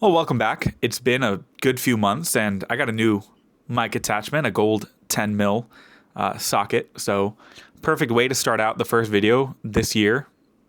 Well, welcome back. It's been a good few months and I got a new mic attachment, a gold 10 mil socket. So perfect way to start out the first video this year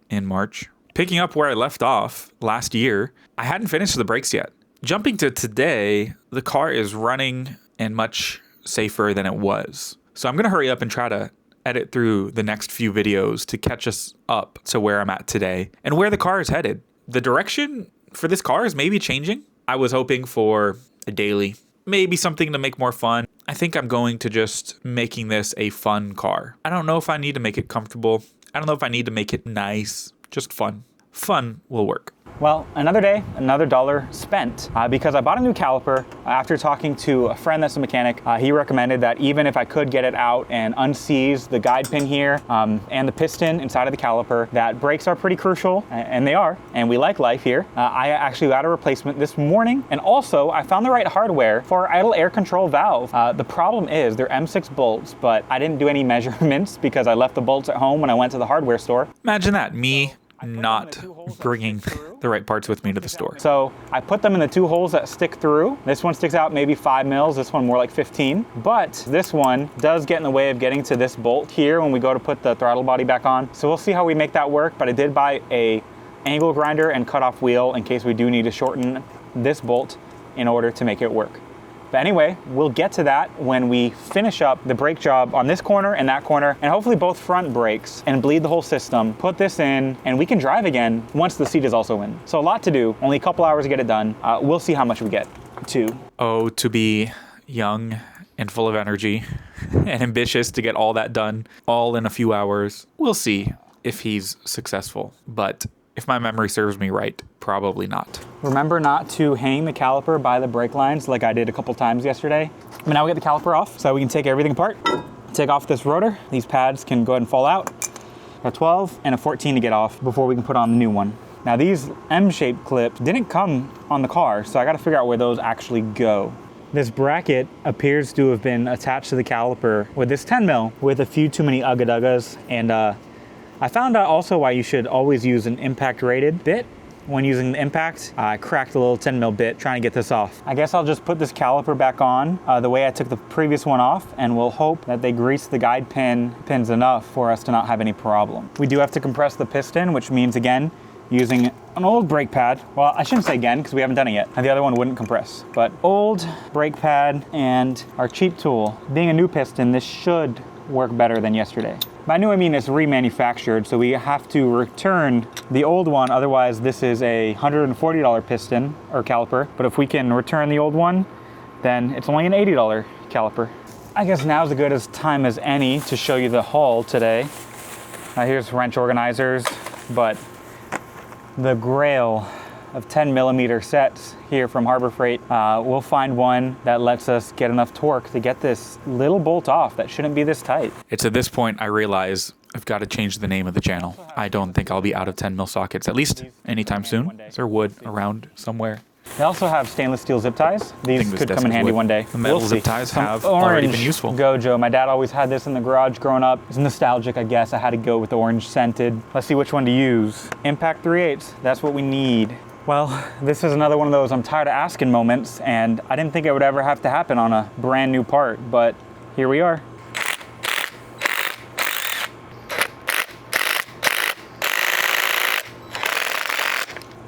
in March. Picking up where I left off last year, I hadn't finished the brakes yet. Jumping to today, the car is running and much safer than it was. So I'm going to hurry up and try to edit through the next few videos to catch us up to where I'm at today and where the car is headed. The direction for this car is maybe changing. I was hoping for a daily, maybe something to make more fun. I think I'm going to just making this a fun car. I don't know if I need to make it comfortable. I don't know if I need to make it nice, just fun. Fun will work. Well, another day, another dollar spent because I bought a new caliper. After talking to a friend that's a mechanic, he recommended that even if I could get it out and unseize the guide pin here and the piston inside of the caliper, that brakes are pretty crucial, and they are, and we like life here. I actually got a replacement this morning, and also I found the right hardware for our idle air control valve. The problem is they're M6 bolts, but I didn't do any measurements because I left the bolts at home when I went to the hardware store. Imagine that, me not bringing the right parts with me to the store. So I put them in the two holes that stick through. This one sticks out maybe 5 mils, this one more like 15. But this one does get in the way of getting to this bolt here when we go to put the throttle body back on. So we'll see how we make that work, but I did buy a angle grinder and cutoff wheel in case we do need to shorten this bolt in order to make it work. But anyway, we'll get to that when we finish up the brake job on this corner and that corner, and hopefully both front brakes, and bleed the whole system, put this in, and we can drive again once the seat is also in. So a lot to do, only a couple hours to get it done. We'll see how much we get to. Oh, to be young and full of energy and ambitious to get all that done all in a few hours. We'll see if he's successful, but if my memory serves me right, probably not. Remember not to hang the caliper by the brake lines like I did a couple times yesterday. But now we get the caliper off so we can take everything apart. Take off this rotor. These pads can go ahead and fall out. A 12 and a 14 to get off before we can put on the new one. Now these M-shaped clips didn't come on the car, so I gotta figure out where those actually go. This bracket appears to have been attached to the caliper with this 10 mil with a few too many ugga-duggas, and I found out also why you should always use an impact rated bit when using the impact. I cracked a little 10 mil bit trying to get this off. I guess I'll just put this caliper back on the way I took the previous one off, and we'll hope that they grease the guide pins enough for us to not have any problem. We do have to compress the piston, which means again, using an old brake pad. Well, I shouldn't say again because we haven't done it yet. And the other one wouldn't compress, but old brake pad and our cheap tool. Being a new piston, this should work better than yesterday. By new, I mean it's remanufactured, so we have to return the old one, otherwise this is a $140 piston or caliper. But if we can return the old one, then it's only an $80 caliper. I guess now's as good a time as any to show you the haul today. Here's wrench organizers, but the grail of 10 millimeter sets here from Harbor Freight. We'll find one that lets us get enough torque to get this little bolt off that shouldn't be this tight. It's at this point I realize I've got to change the name of the channel. I don't think I'll be out of 10 mil sockets, at least anytime soon. Is there wood around somewhere? They also have stainless steel zip ties. These could come in handy one day. The metal zip ties have already been useful. Gojo. My dad always had this in the garage growing up. It's nostalgic, I guess. I had to go with the orange scented. Let's see which one to use. Impact 3/8. That's what we need. Well, this is another one of those I'm tired of asking moments, and I didn't think it would ever have to happen on a brand new part, but here we are.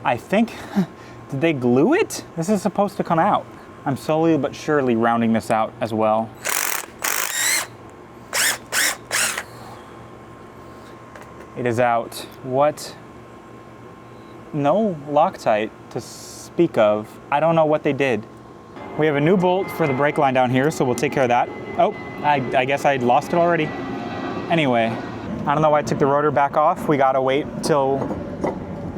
I think, did they glue it? This is supposed to come out. I'm slowly but surely rounding this out as well. It is out. What? No Loctite to speak of. I don't know what they did. We have a new bolt for the brake line down here, so we'll take care of that. Oh, I guess I lost it already. Anyway, I don't know why I took the rotor back off. We gotta wait till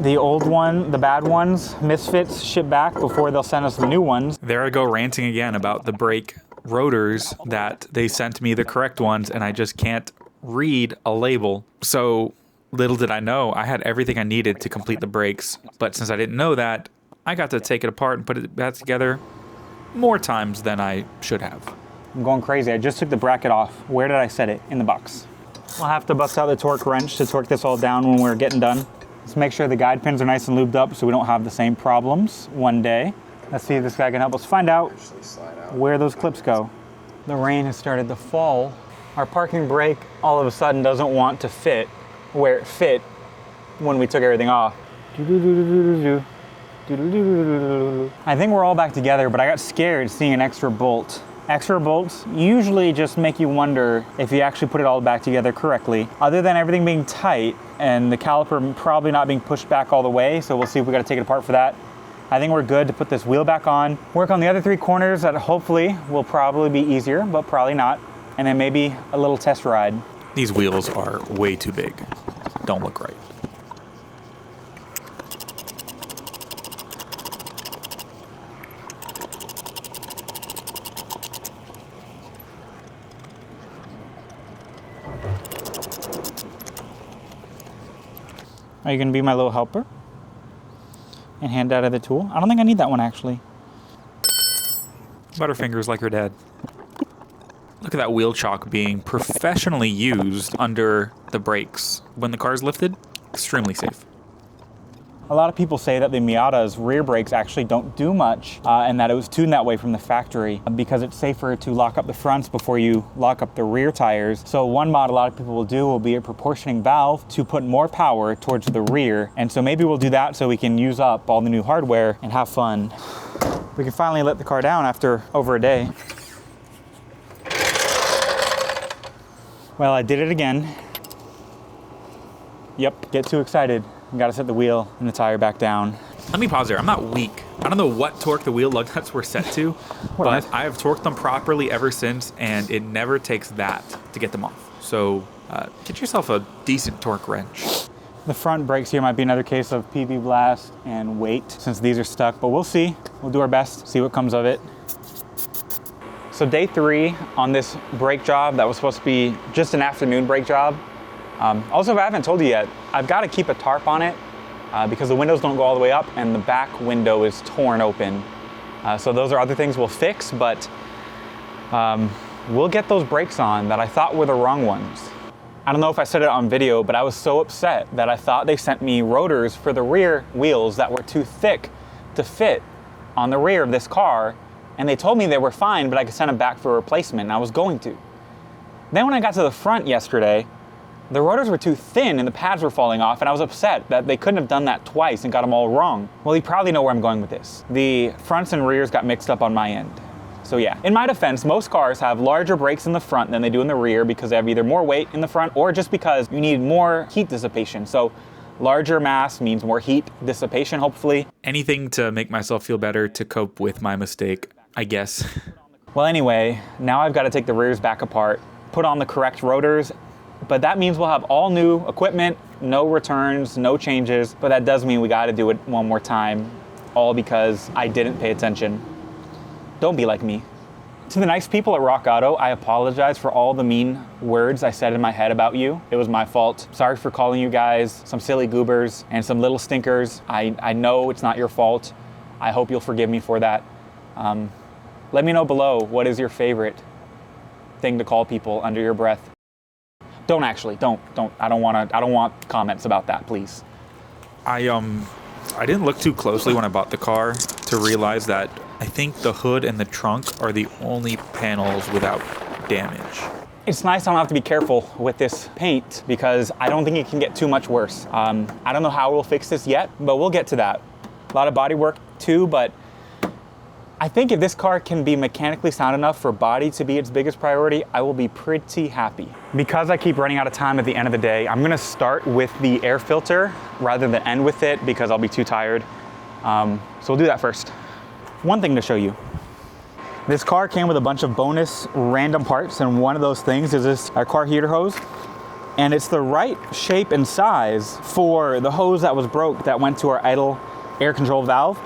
the old one, the bad ones, misfits, ship back before they'll send us the new ones. There I go ranting again about the brake rotors that they sent me the correct ones, and I just can't read a label. So little did I know, I had everything I needed to complete the brakes, but since I didn't know that, I got to take it apart and put it back together more times than I should have. I'm going crazy. I just took the bracket off. Where did I set it? In the box. I'll have to bust out the torque wrench to torque this all down when we're getting done. Let's make sure the guide pins are nice and lubed up so we don't have the same problems one day. Let's see if this guy can help us find out where those clips go. The rain has started to fall. Our parking brake all of a sudden doesn't want to fit where it fit when we took everything off. I think we're all back together, but I got scared seeing an extra bolt. Extra bolts usually just make you wonder if you actually put it all back together correctly. Other than everything being tight and the caliper probably not being pushed back all the way, so we'll see if we gotta take it apart for that. I think we're good to put this wheel back on, work on the other 3 corners that hopefully will probably be easier, but probably not. And then maybe a little test ride. These wheels are way too big. Don't look right. Are you gonna be my little helper? And hand out of the tool? I don't think I need that one actually. Butterfingers like her dad. Look at that wheel chock being professionally used under the brakes. When the car's lifted, extremely safe. A lot of people say that the Miata's rear brakes actually don't do much and that it was tuned that way from the factory because it's safer to lock up the fronts before you lock up the rear tires. So one mod a lot of people will do will be a proportioning valve to put more power towards the rear. And so maybe we'll do that so we can use up all the new hardware and have fun. We can finally let the car down after over a day. Well, I did it again. Yep, get too excited. Gotta set the wheel and the tire back down. Let me pause there. I'm not weak. I don't know what torque the wheel lug nuts were set to, but I have torqued them properly ever since, and it never takes that to get them off. So get yourself a decent torque wrench. The front brakes here might be another case of PV blast and weight since these are stuck, but we'll see. We'll do our best, see what comes of it. So day 3 on this brake job that was supposed to be just an afternoon brake job. Also, if I haven't told you yet, I've got to keep a tarp on it because the windows don't go all the way up and the back window is torn open. So those are other things we'll fix, but we'll get those brakes on that I thought were the wrong ones. I don't know if I said it on video, but I was so upset that I thought they sent me rotors for the rear wheels that were too thick to fit on the rear of this car. And they told me they were fine, but I could send them back for a replacement, and I was going to. Then when I got to the front yesterday, the rotors were too thin and the pads were falling off, and I was upset that they couldn't have done that twice and got them all wrong. Well, you probably know where I'm going with this. The fronts and rears got mixed up on my end. So yeah, in my defense, most cars have larger brakes in the front than they do in the rear because they have either more weight in the front or just because you need more heat dissipation. So larger mass means more heat dissipation, hopefully. Anything to make myself feel better to cope with my mistake, I guess. Well, anyway, now I've got to take the rears back apart, put on the correct rotors, but that means we'll have all new equipment, no returns, no changes, but that does mean we got to do it one more time, all because I didn't pay attention. Don't be like me. To the nice people at Rock Auto, I apologize for all the mean words I said in my head about you. It was my fault. Sorry for calling you guys some silly goobers and some little stinkers. I know it's not your fault. I hope you'll forgive me for that. Let me know below, what is your favorite thing to call people under your breath? Don't actually, don't. I don't want comments about that, please. I didn't look too closely when I bought the car to realize that I think the hood and the trunk are the only panels without damage. It's nice I don't have to be careful with this paint because I don't think it can get too much worse. I don't know how we'll fix this yet, but we'll get to that. A lot of body work too, but I think if this car can be mechanically sound enough for body to be its biggest priority, I will be pretty happy. Because I keep running out of time at the end of the day, I'm gonna start with the air filter rather than end with it because I'll be too tired. So we'll do that first. One thing to show you. This car came with a bunch of bonus random parts, and one of those things is this our car heater hose. And it's the right shape and size for the hose that was broke that went to our idle air control valve.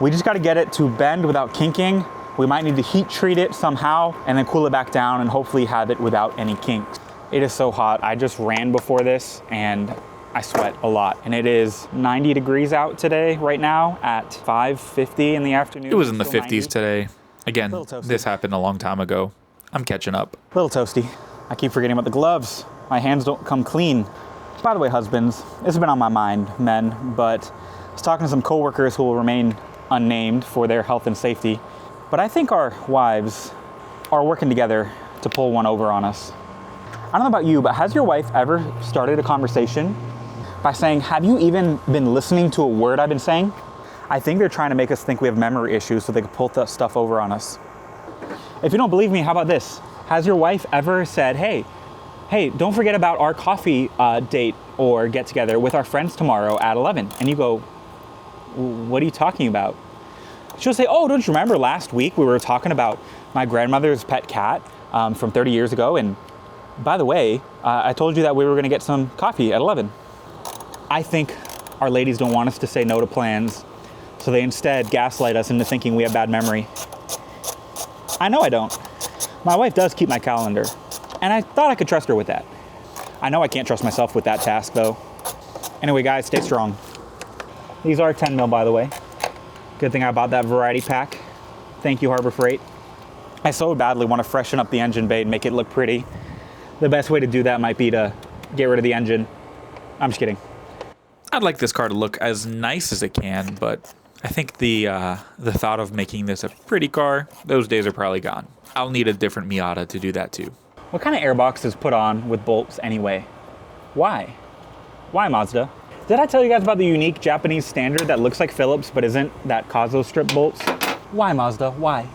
We just got to get it to bend without kinking. We might need to heat treat it somehow and then cool it back down and hopefully have it without any kinks. It is so hot. I just ran before this and I sweat a lot. And it is 90 degrees out today right now at 5:50 in the afternoon. It was in the 50s 90. today. Again, this happened a long time ago. I'm catching up. Little toasty. I keep forgetting about the gloves. My hands don't come clean. By the way, husbands, this has been on my mind, men, but I was talking to some coworkers who will remain unnamed for their health and safety, but I think our wives are working together to pull one over on us. I don't know about you, but has your wife ever started a conversation by saying, have you even been listening to a word I've been saying? I think they're trying to make us think we have memory issues so they can pull that stuff over on us. If you don't believe me, how about this? Has your wife ever said, hey, don't forget about our coffee date or get together with our friends tomorrow at 11? And you go, what are you talking about? She'll say, oh, don't you remember last week we were talking about my grandmother's pet cat from 30 years ago? And by the way, I told you that we were gonna get some coffee at 11. I think our ladies don't want us to say no to plans, so they instead gaslight us into thinking we have bad memory. I know I don't. My wife does keep my calendar, and I thought I could trust her with that. I know I can't trust myself with that task, though. Anyway, guys, stay strong. These are 10 mil, by the way. Good thing I bought that variety pack. Thank you, Harbor Freight. I so badly want to freshen up the engine bay and make it look pretty. The best way to do that might be to get rid of the engine. I'm just kidding. I'd like this car to look as nice as it can, but I think the thought of making this a pretty car, those days are probably gone. I'll need a different Miata to do that too. What kind of airbox is put on with bolts anyway? Why? Why, Mazda? Did I tell you guys about the unique Japanese standard that looks like Phillips but isn't, that Kazo strip bolts? Why, Mazda? Why?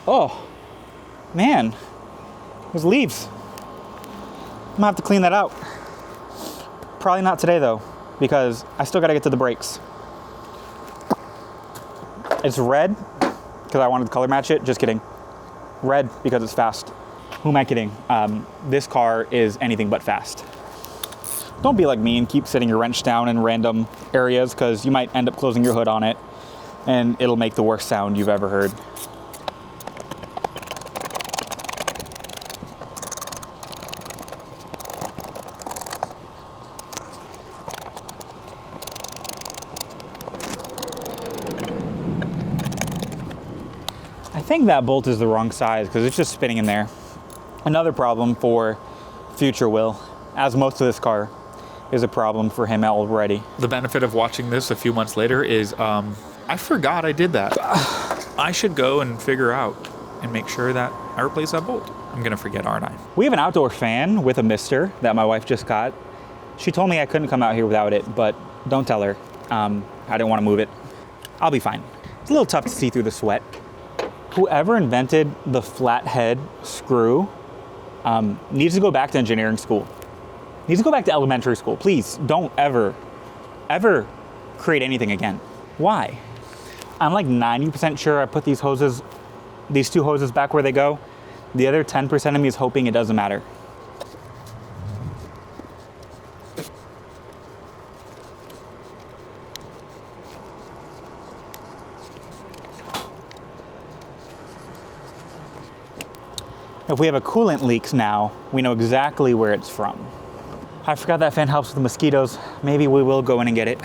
Oh, man. There's leaves. I'm gonna have to clean that out. Probably not today though, because I still gotta get to the brakes. It's red because I wanted to color match it. Just kidding. Red because it's fast. Who am I kidding? This car is anything but fast. Don't be like me and keep setting your wrench down in random areas, because you might end up closing your hood on it and it'll make the worst sound you've ever heard. I think that bolt is the wrong size because it's just spinning in there. Another problem for future Will, as most of this car is a problem for him already. The benefit of watching this a few months later is I forgot I did that. I should go and figure out and make sure that I replace that bolt. I'm gonna forget, aren't I? We have an outdoor fan with a mister that my wife just got. She told me I couldn't come out here without it, but don't tell her. I didn't want to move it. I'll be fine. It's a little tough to see through the sweat. Whoever invented the flathead screw needs to go back to engineering school. Needs to go back to elementary school. Please don't ever create anything again. Why? I'm like 90% sure I put these two hoses back where they go. The other 10% of me is hoping it doesn't matter. If we have a coolant leak now, we know exactly where it's from. I forgot that fan helps with the mosquitoes. Maybe we will go in and get it.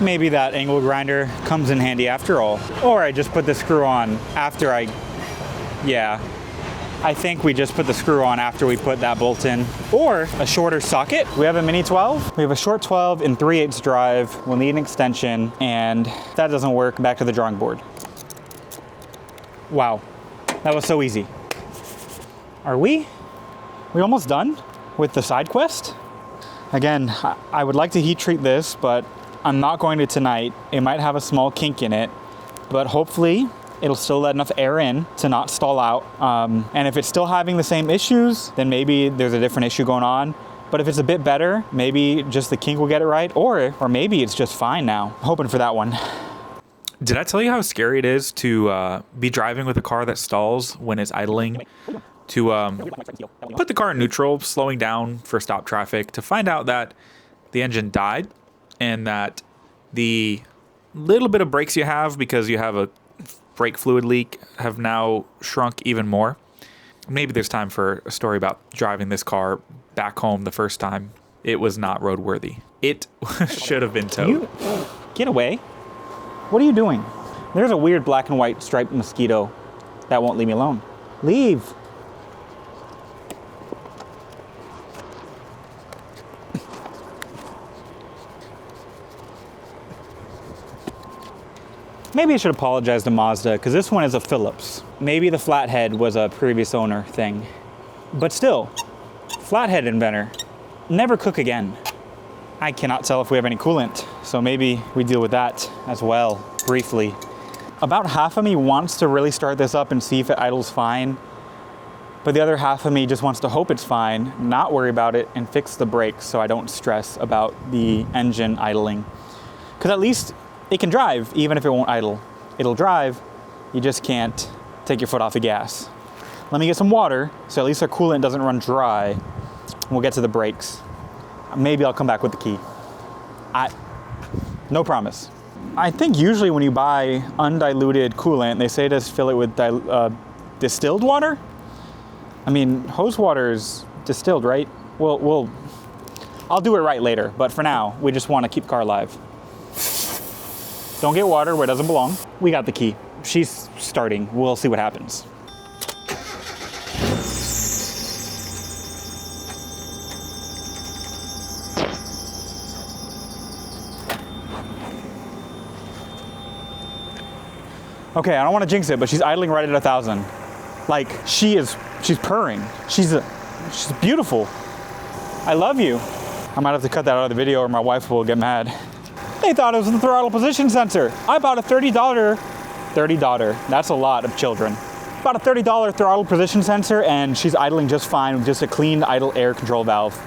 Maybe that angle grinder comes in handy after all. Or I just put the screw on after I think we just put the screw on after we put that bolt in. Or a shorter socket. We have a mini 12. We have a short 12 in 3/8 drive. We'll need an extension, and if that doesn't work, back to the drawing board. Wow, that was so easy. Are we almost done with the side quest? Again, I would like to heat treat this, but I'm not going to tonight. It might have a small kink in it, but hopefully it'll still let enough air in to not stall out. And if it's still having the same issues, then maybe there's a different issue going on. But if it's a bit better, maybe just the kink will get it right, or maybe it's just fine now. Hoping for that one. Did I tell you how scary it is to be driving with a car that stalls when it's idling? To put the car in neutral, slowing down for stop traffic, to find out that the engine died and that the little bit of brakes you have because you have a brake fluid leak have now shrunk even more. Maybe there's time for a story about driving this car back home the first time. It was not roadworthy. It should have been towed. You get away. What are you doing? There's a weird black and white striped mosquito that won't leave me alone. Leave. Maybe I should apologize to Mazda, because this one is a Phillips. Maybe the flathead was a previous owner thing. But still, flathead inventor. Never cook again. I cannot tell if we have any coolant, so maybe we deal with that as well, briefly. About half of me wants to really start this up and see if it idles fine, but the other half of me just wants to hope it's fine, not worry about it, and fix the brakes so I don't stress about the engine idling. Because at least it can drive, even if it won't idle. It'll drive, you just can't take your foot off the gas. Let me get some water, so at least our coolant doesn't run dry. We'll get to the brakes. Maybe I'll come back with the key. No promise. I think usually when you buy undiluted coolant, they say to fill it with distilled water. I mean, hose water is distilled, right? I'll do it right later, but for now, we just want to keep the car alive. Don't get water where it doesn't belong. We got the key. She's starting. We'll see what happens. Okay, I don't want to jinx it, but she's idling right at 1,000. Like, she's purring. She's beautiful. I love you. I might have to cut that out of the video or my wife will get mad. They thought it was the throttle position sensor. I bought a $30, that's a lot of children. Bought a $30 throttle position sensor and she's idling just fine with just a clean idle air control valve.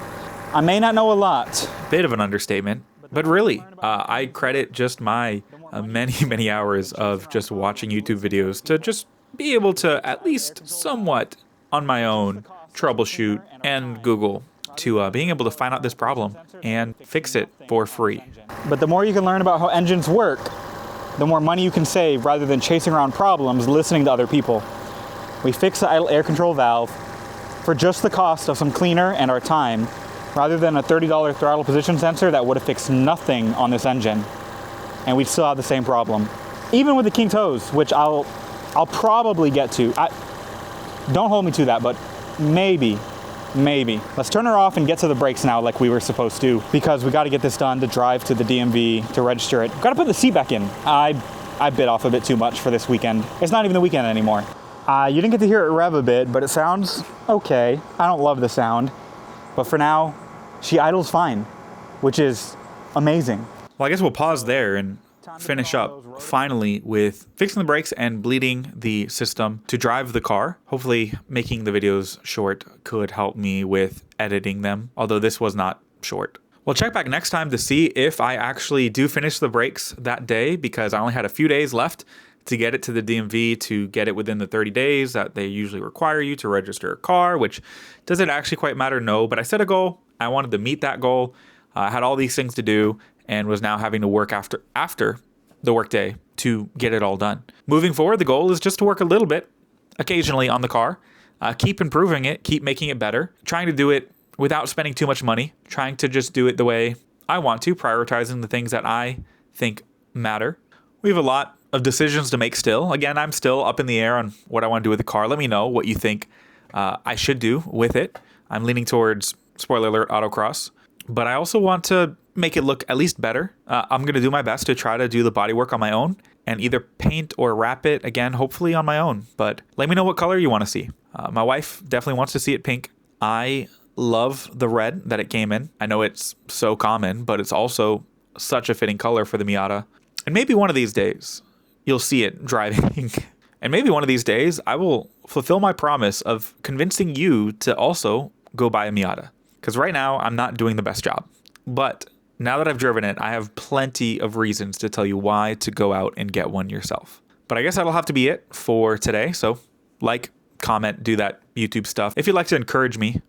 I may not know a lot. Bit of an understatement. But really, I credit just my many hours of just watching YouTube videos to just be able to at least somewhat on my own troubleshoot and Google to being able to find out this problem and fix it for free. But the more you can learn about how engines work, the more money you can save rather than chasing around problems listening to other people. We fix the idle air control valve for just the cost of some cleaner and our time, rather than a $30 throttle position sensor that would have fixed nothing on this engine. And we'd still have the same problem. Even with the kinked hose, which I'll probably get to. Don't hold me to that, but maybe. Let's turn her off and get to the brakes now like we were supposed to, because we got to get this done to drive to the DMV to register it. Got to put the seat back in. I bit off a bit too much for this weekend. It's not even the weekend anymore. You didn't get to hear it rev a bit, but it sounds okay. I don't love the sound, but for now, she idles fine, which is amazing. Well, I guess we'll pause there and finish up finally with fixing the brakes and bleeding the system to drive the car. Hopefully making the videos short could help me with editing them, although this was not short. We'll check back next time to see if I actually do finish the brakes that day, because I only had a few days left to get it to the DMV, to get it within the 30 days that they usually require you to register a car, which does it actually quite matter? No, but I set a goal. I wanted to meet that goal. I had all these things to do and was now having to work after the workday to get it all done. Moving forward, the goal is just to work a little bit occasionally on the car, keep improving it, keep making it better, trying to do it without spending too much money, trying to just do it the way I want to, prioritizing the things that I think matter. We have a lot of decisions to make still. Again, I'm still up in the air on what I want to do with the car. Let me know what you think I should do with it. I'm leaning towards, spoiler alert, autocross. But I also want to make it look at least better. I'm going to do my best to try to do the bodywork on my own and either paint or wrap it, again, hopefully on my own. But let me know what color you want to see. My wife definitely wants to see it pink. I love the red that it came in. I know it's so common, but it's also such a fitting color for the Miata. And maybe one of these days, you'll see it driving. And maybe one of these days, I will fulfill my promise of convincing you to also go buy a Miata. Because right now, I'm not doing the best job. But now that I've driven it, I have plenty of reasons to tell you why to go out and get one yourself. But I guess that'll have to be it for today. So like, comment, do that YouTube stuff. If you'd like to encourage me